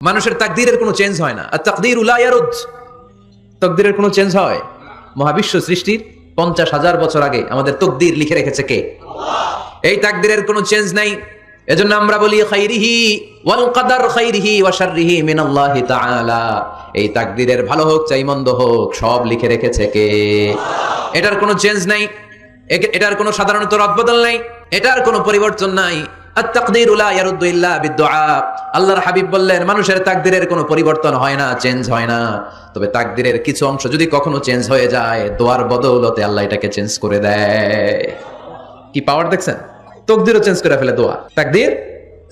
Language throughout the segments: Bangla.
মানুষের তাকদীরের কোনো চেঞ্জ হয় না। আর তাকদীরু লা ইয়ারুদ, তাকদীরের কোনো চেঞ্জ হয়? মহাবিশ্ব সৃষ্টির 50,000 বছর আগে আমাদের তাকদীর লিখে রেখেছে কে? আল্লাহ। এই তাকদীরের কোনো চেঞ্জ নাই। এজন্য আমরা বলি খাইরিহি ওয়াল কদর খাইরিহি ওয়া শাররিহি মিনাল্লাহি তাআলা। এই তাকদীরের ভালো হোক চাই মন্দ হোক সব লিখে রেখেছে কে? আল্লাহ। এটার কোনো চেঞ্জ নাই, এটার কোনো সাধারণত রদবদল নাই, এটার কোনো পরিবর্তন নাই। আত-তাকদীরু লা ইয়ারুদ্দু ইল্লা বিদ-দুআ। আল্লাহর হাবিব বললেন মানুষের তাকদীরের কোনো পরিবর্তন হয় না, চেঞ্জ হয় না। তবে তাকদীরের কিছু অংশ যদি কখনো চেঞ্জ হয়ে যায়, দোয়ার বদৌলতে আল্লাহ এটাকে চেঞ্জ করে দেয়। কি পাওয়ার দেখছেন? তাকদীরও চেঞ্জ করে ফেলে দোয়া, তাকদীর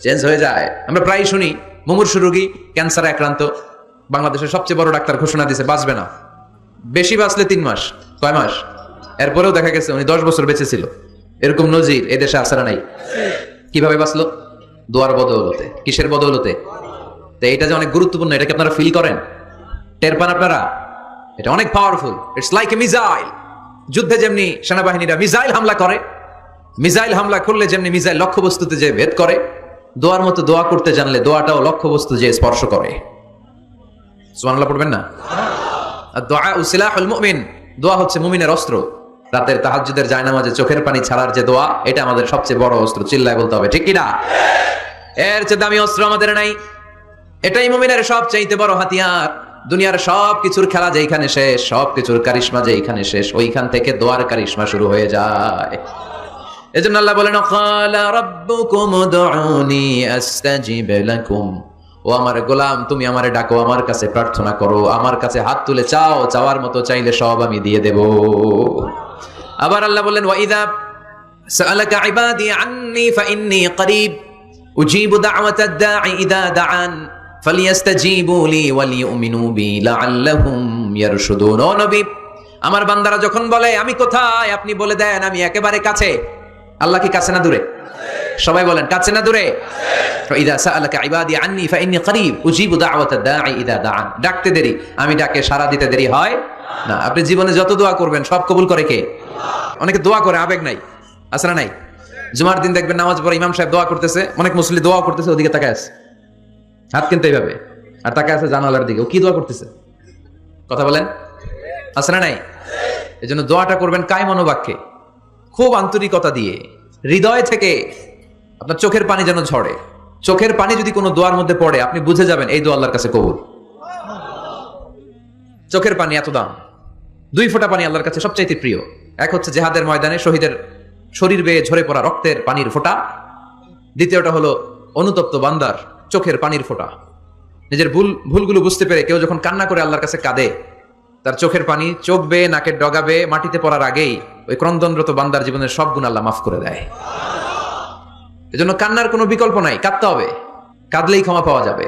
চেঞ্জ হয়ে যায়। আমরা প্রায় শুনি মুমূর্ষু রোগী ক্যান্সারে আক্রান্ত, বাংলাদেশের সবচেয়ে বড় ডাক্তার ঘোষণা দিয়েছে বাঁচবে না, বেশি বাঁচলে 3 মাস। কয় মাস? এরপরেও দেখা গেছে উনি 10 বছর বেঁচে ছিল। এরকম নজির এদেশে আছে না নাই? কিভাবে বাঁচলো? দোয়ার বদৌলতে। কিসের বদৌলতে? তো এটা যে অনেক গুরুত্বপূর্ণ, এটাকে আপনারা ফিল করেন, টের পান আপনারা? এটা অনেক powerful. It's like a missile. যুদ্ধে যেমনি সেনাবাহিনীরা মিসাইল হামলা করে, মিসাইল হামলা করলে যেমনি মিসাইল লক্ষ্যবস্তুতে যে ভেদ করে, দোয়ার মতো দোয়া করতে জানলে দোয়াটাও লক্ষ্যবস্তু যে স্পর্শ করে। সুবহানাল্লাহ পড়বেন না? আর দোয়া সিলাহুল মুমিন, দোয়া হচ্ছে মুমিনের অস্ত্র। রাতের তাহাজ্জুদের জায়নামাজে চোখের পানি ছাড়ার যে দোয়া, এটা আমাদের সবচেয়ে বড় অস্ত্র। চিল্লায় বলতে হবে ঠিক কি না? এর চেয়ে দামি অস্ত্র আমাদের নাই। এটাই মুমিনের সবচাইতে বড় হাতিয়ার। দুনিয়ার সব কিছুর খেলা যেখানে শেষ, সব কিছুর কারিশমা যেখানে শেষ, ওইখান থেকে দোয়ার কারিশমা শুরু হয়ে যায়। এজন্য আল্লাহ বলেন ক্বালা রাব্বুকুম উদউনি আস্তাজিব লাকুম। ও আমার গোলাম, তুমি আমারে ডাকো, আমার কাছে প্রার্থনা করো, আমার কাছে হাত তুলে চাও, চাওয়ার মতো চাইলে সব আমি দিয়ে দেব। আবার আল্লাহ বলেন ওয়াইদা সাআলাকা ইবাদি আন্নী ফাইন্নী করিব উজিবু দাওয়াতাদ দাঈ ইযা দাআন ফালিয়াস্তাজিবু লি ওয়ালিউমিনু বি লাআল্লাহুম ইয়ারশুদুন। ও নবী, আমার বান্দারা যখন বলে আমি কোথায়, আপনি বলে দেন আমি একেবারে কাছে। আল্লাহ কি কাছে না দূরে? সবাই বলেন কাছে না দূরে? ইযা সাআলাকা ইবাদি আন্নী ফাইন্নী করিব উজিবু দাওয়াতাদ দাঈ ইযা দাআন। ডাকতে দেরি, আমি ডাকে সাড়া দিতে দেরি হয় না। আপনি জীবনে যত দোয়া করবেন সব কবুল করে কে? আল্লাহ। অনেকে দোয়া করে আবেগ নাই, আছে না নাই? জুমার দিন দেখবেন নামাজ পড়ে ইমাম সাহেব দোয়া করতেছে, অনেক মুসল্লি দোয়া করতেছে, ওদিকে তাকায় আছে, হাত কিন্তু এইভাবে, আর তাকায় আছে জানালার দিকে। ও কি দোয়া করতেছে? কথা বলেন, আছে না নাই? এজন্য দোয়াটা করবেন কায় মনোবাক্যে, খুব আন্তরিকতা দিয়ে, হৃদয় থেকে। আপনার চোখের পানি যেন ঝরে। চোখের পানি যদি কোনো দোয়ার মধ্যে পড়ে, আপনি বুঝে যাবেন এই দোয়া আল্লাহর কাছে কবুল। চোখের পানি এত দাম। 2 ফোঁটা পানি আল্লাহর কাছে সবচাইতে প্রিয়। এক হচ্ছে জিহাদের ময়দানে শহীদের শরীর বেয়ে ঝরে পড়া রক্তের পানির ফোঁটা। দ্বিতীয়টা হলো অনুতপ্ত বান্দার চোখের পানির ফোঁটা। নিজের ভুলগুলো বুঝতে পেরে কেউ যখন কান্না করে আল্লাহর কাছে কাঁদে, তার চোখের পানি চোখ বেয়ে নাকের ডগা বেয়ে মাটিতে পড়ার আগেই ওই ক্রন্দনরত বান্দার জীবনের সব গুণ আল্লাহ মাফ করে দেয়। এজন্য কান্নার কোনো বিকল্প নাই, কাঁদতে হবে, কাঁদলেই ক্ষমা পাওয়া যাবে।